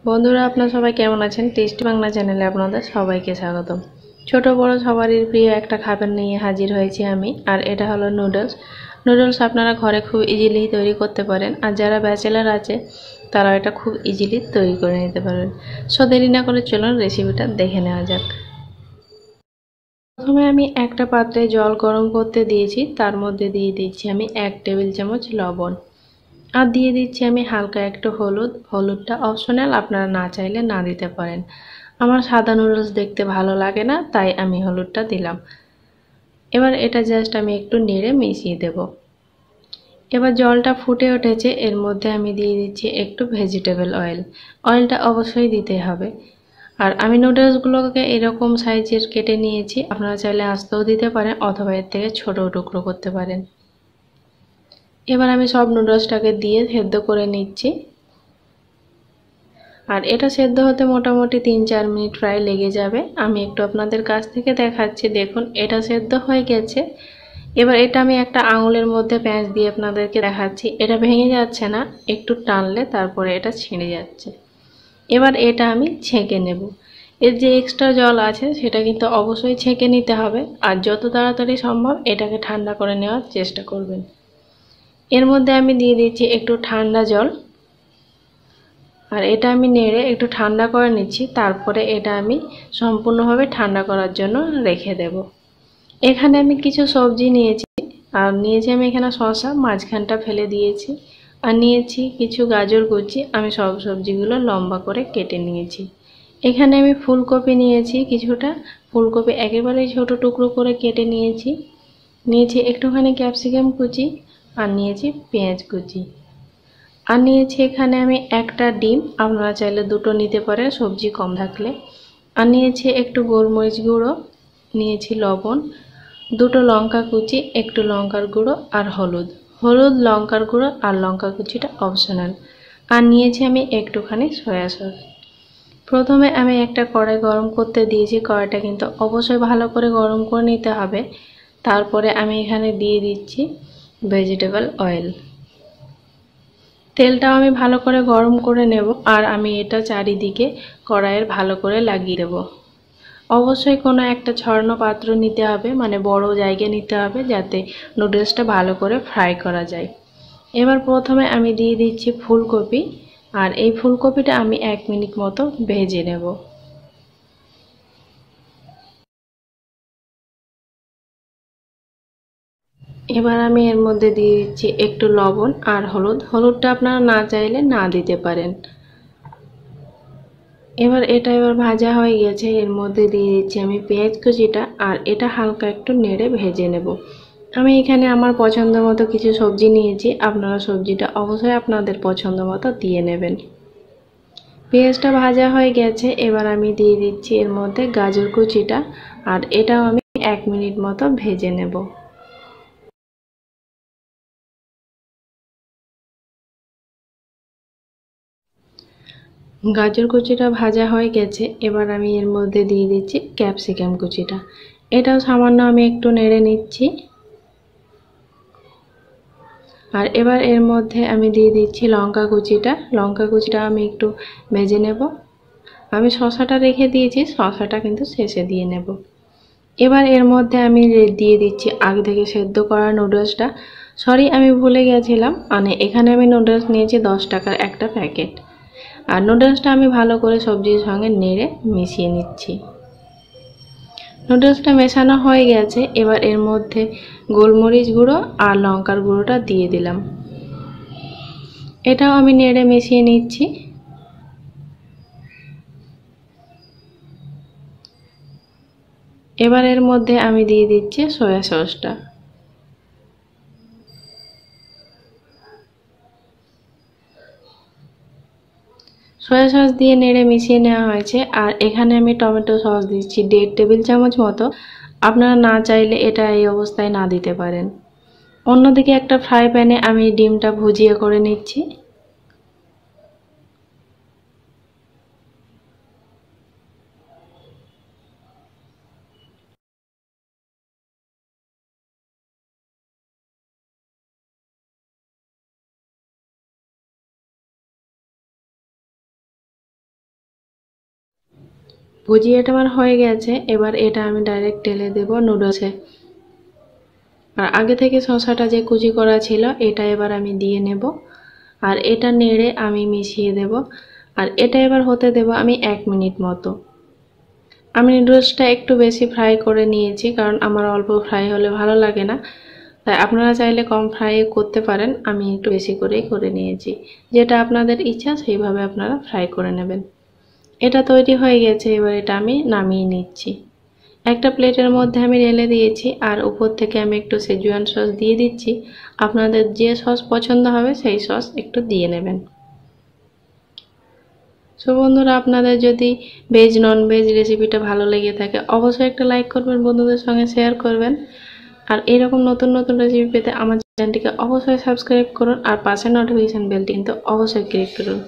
বন্ধুরা আপনারা সবাই কেমন আছেন? টেস্টি বাংলা চ্যানেলে আপনাদের সবাইকে স্বাগতম। ছোট বড় সবারই প্রিয় একটা খাবার নিয়ে হাজির হয়েছি আমি, আর এটা হলো নুডলস। নুডলস আপনারা ঘরে খুব ইজিলি তৈরি করতে পারেন, আর যারা ব্যাচেলার আছে তারা এটা খুব ইজিলি তৈরি করে নিতে পারেন। সো দেরি না করে চলুন রেসিপিটা দেখে নেওয়া যাক। প্রথমে আমি একটা পাত্রে জল গরম করতে দিয়েছি, তার মধ্যে দিয়ে দিচ্ছি আমি 1 টেবিল চামচ লবণ, আর দিয়ে দিচ্ছি আমি হালকা একটু হলুদ। হলুদটা অপশনাল, আপনারা না চাইলে না দিতে পারেন। আমার সাদা নুডলস দেখতে ভালো লাগে না, তাই আমি হলুদটা দিলাম। এবার এটা জাস্ট আমি একটু নেড়ে মিশিয়ে দেব। এবার জলটা ফুটে উঠেছে, এর মধ্যে আমি দিয়ে দিচ্ছি একটু ভেজিটেবল অয়েল। অয়েলটা অবশ্যই দিতে হবে। আর আমি নুডলসগুলোকে এরকম সাইজের কেটে নিয়েছি, আপনারা চাইলে আস্তেও দিতে পারেন অথবা এর থেকে ছোট টুকরো করতে পারেন। এবার আমি সব নুডলসটাকে দিয়ে সেদ্ধ করে নিচ্ছি, আর এটা সেদ্ধ হতে মোটামুটি 3-4 মিনিট প্রায় লেগে যাবে। আমি একটু আপনাদের কাছ থেকে দেখাচ্ছি, দেখুন এটা সেদ্ধ হয়ে গেছে। এবার এটা আমি একটা আঙুলের মধ্যে প্যাঁচ দিয়ে আপনাদেরকে দেখাচ্ছি, এটা ভেঙে যাচ্ছে না, একটু টানলে তারপরে এটা ছিঁড়ে যাচ্ছে। এবার এটা আমি ছেঁকে নেব। এর যে এক্সট্রা জল আছে সেটা কিন্তু অবশ্যই ছেঁকে নিতে হবে, আর যত তাড়াতাড়ি সম্ভব এটাকে ঠান্ডা করে নেওয়ার চেষ্টা করবেন। এর মধ্যে আমি দিয়ে দিচ্ছি একটু ঠান্ডা জল, আর এটা আমি নেড়ে একটু ঠান্ডা করে নিচ্ছি। তারপরে এটা আমি সম্পূর্ণভাবে ঠান্ডা করার জন্য রেখে দেব। এখানে আমি কিছু সবজি নিয়েছি, আর নিয়েছি আমি এখানে শসা, মাঝখানটা ফেলে দিয়েছি, আর নিয়েছি কিছু গাজর কুচি। আমি সব সবজিগুলো লম্বা করে কেটে নিয়েছি। এখানে আমি ফুলকপি নিয়েছি কিছুটা, ফুলকপি একেবারেই ছোট টুকরো করে কেটে নিয়েছি। নিয়েছি একটুখানি ক্যাপসিকাম কুচি, আর নিয়েছি পেঁয়াজ কুচি, আর নিয়েছি এখানে আমি একটা ডিম, আপনারা চাইলে দুটো নিতে পারেন সবজি কম থাকলে। আর নিয়েছি একটু গোলমরিচ গুঁড়ো, নিয়েছি লবণ, দুটো লঙ্কা কুচি, একটু লঙ্কার গুঁড়ো, আর হলুদ। হলুদ, লঙ্কার গুঁড়ো আর লঙ্কা কুচিটা অপশনাল। আর নিয়েছি আমি একটুখানি সয়া সস। প্রথমে আমি একটা কড়াই গরম করতে দিয়েছি, কড়াইটা কিন্তু অবশ্যই ভালো করে গরম করে নিতে হবে। তারপরে আমি এখানে দিয়ে দিচ্ছি ভেজিটেবল অয়েল। তেলটাও আমি ভালো করে গরম করে নেব, আর আমি এটা চারিদিকে কড়াইয়ের ভালো করে লাগিয়ে দেব। অবশ্যই কোনো একটা ছড়ানো পাত্র নিতে হবে, মানে বড় জায়গা নিতে হবে, যাতে নুডলসটা ভালো করে ফ্রাই করা যায়। এবার প্রথমে আমি দিয়ে দিচ্ছি ফুলকপি, আর এই ফুলকপিটা আমি 1 মিনিট মতো ভেজে নেব। এবার আমি এর মধ্যে দিয়ে দিচ্ছি একটু লবণ আর হলুদ। হলুদটা আপনারা না চাইলে না দিতে পারেন। এবার ভাজা হয়ে গেছে, এর মধ্যে দিয়ে দিচ্ছি আমি পেঁয়াজ কুচিটা, আর এটা হালকা একটু নেড়ে ভেজে নেব। আমি এখানে আমার পছন্দ মতো কিছু সবজি নিয়েছি, আপনারা সবজিটা অবশ্যই আপনাদের পছন্দ মতো দিয়ে নেবেন। পেঁয়াজটা ভাজা হয়ে গেছে, এবার আমি দিয়ে দিচ্ছি এর মধ্যে গাজর কুচিটা, আর এটাও আমি 1 মিনিট মতো ভেজে নেব। গাজর কুচিটা ভাজা হয়ে গেছে, এবার আমি এর মধ্যে দিয়ে দিচ্ছি ক্যাপসিকাম কুচিটা। এটাও সামান্য আমি একটু নেড়ে নিচ্ছি, আর এবার এর মধ্যে আমি দিয়ে দিচ্ছি লঙ্কা কুচিটা। লঙ্কা কুচিটা আমি একটু ভেজে নেব। আমি শসাটা রেখে দিয়েছি, শসাটা কিন্তু শেষে দিয়ে নেব। এবার এর মধ্যে আমি দিয়ে দিচ্ছি আগে থেকে সেদ্ধ করা নুডলসটা। সরি, আমি ভুলে গেছিলাম, মানে এখানে আমি নুডলস নিয়েছি 10 টাকার একটা প্যাকেট। আর নুডলসটা আমি ভালো করে সবজির সঙ্গে নেড়ে মিশিয়ে নিচ্ছি। নুডলসটা মেশানো হয়ে গেছে, এবার এর মধ্যে গোলমরিচ গুঁড়ো আর লঙ্কার গুঁড়োটা দিয়ে দিলাম। এটাও আমি নেড়ে মিশিয়ে নিচ্ছি। এবার এর মধ্যে আমি দিয়ে দিচ্ছি সয়া সসটা। সয়া সস দিয়ে নেড়ে মিশিয়ে নেওয়া হয়েছে, আর এখানে আমি টমেটো সস দিচ্ছি 1.5 টেবিল চামচ মতো। আপনারা না চাইলে এটা এই অবস্থায় না দিতে পারেন। অন্যদিকে একটা ফ্রাই প্যানে আমি ডিমটা ভুজিয়ে করে নিচ্ছি। ভুজিয়াটা আমার হয়ে গেছে। এবার এটা আমি ডাইরেক্ট ঢেলে দেব নুডলসে। আর আগে থেকে শসাটা যে কুচি করা ছিল এটা এবার আমি দিয়ে নেব। আর এটা নেড়ে আমি মিশিয়ে দেব। আর এটা এবার হতে দেব আমি 1 মিনিট মতো। আমি নুডলসটা একটু বেশি ফ্রাই করে নিয়েছি, কারণ আমার অল্প ফ্রাই হলে ভালো লাগে না। তাই আপনারা চাইলে কম ফ্রাই করতে পারেন, আমি একটু বেশি করেই করে নিয়েছি। যেটা আপনাদের ইচ্ছা সেইভাবে আপনারা ফ্রাই করে নেবেন। এটা তৈরি হয়ে গেছে। এবার এটা আমি নামিয়ে নিচ্ছি। একটা প্লেটের মধ্যে আমি ঢেলে দিয়েছি। আর উপর থেকে আমি একটু সেজওয়ান সস দিয়ে দিচ্ছি। আপনাদের যে সস পছন্দ হবে সেই সস একটু দিয়ে নেবেন। সো বন্ধুরা, আপনাদের যদি ভেজ নন ভেজ রেসিপিটা ভালো লেগে থাকে অবশ্যই একটা লাইক করবেন, বন্ধুদের সঙ্গে শেয়ার করবেন। আর এরকম নতুন নতুন রেসিপি পেতে আমার চ্যানেলটিকে অবশ্যই সাবস্ক্রাইব করুন আর পাশে নোটিফিকেশন বেলটি কিন্তু অবশ্যই ক্লিক করুন।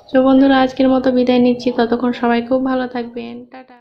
সো বন্ধুরা, আজকের মতো বিদায় নিচ্ছি। ততক্ষণ সবাই খুব ভালো থাকবেন। টাটা।